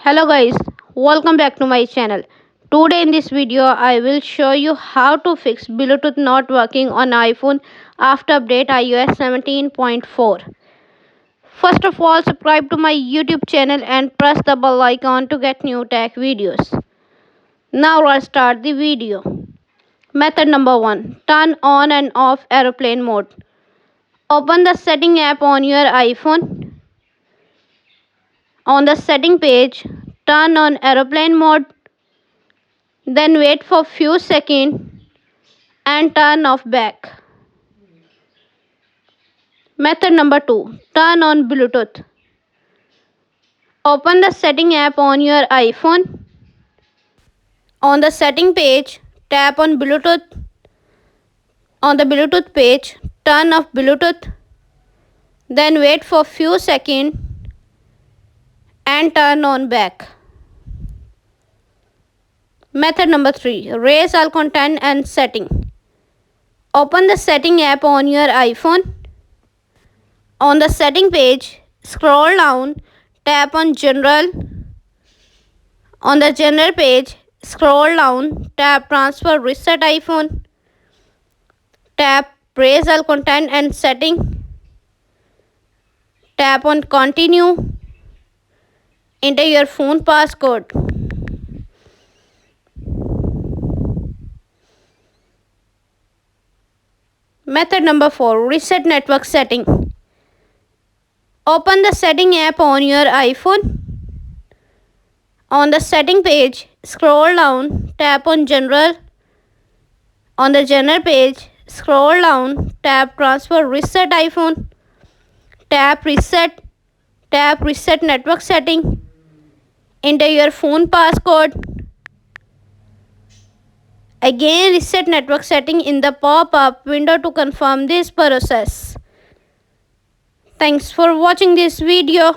Hello guys, welcome back to my channel. Today in this video I will show you how to fix Bluetooth not working on iPhone after update iOS 17.4. First of all, subscribe to my YouTube channel and press the bell icon to get new tech videos. Now let's start the video. Method number 1. Turn on and off airplane mode. Open the setting app on your iPhone. On the setting page, turn on airplane mode. Then wait for few seconds and turn off back. Method number 2. Turn on Bluetooth. Open the setting app on your iPhone. On the setting page, tap on Bluetooth. On the Bluetooth page, turn off Bluetooth. Then wait for few seconds and turn on back. Method number 3. Erase all content and setting. Open the setting app on your iPhone. On the setting page, scroll down, tap on General. On the General page, scroll down, tap Transfer Reset iPhone. Tap Erase all content and setting. Tap on Continue. Enter your phone passcode. Method number 4. Reset network setting. Open the setting app on your iPhone. On the setting page, scroll down, tap on General. On the General page, scroll down, tap Transfer Reset iPhone. Tap Reset network setting. Enter your phone passcode. Again, reset network setting in the pop-up window to confirm this process. Thanks for watching this video.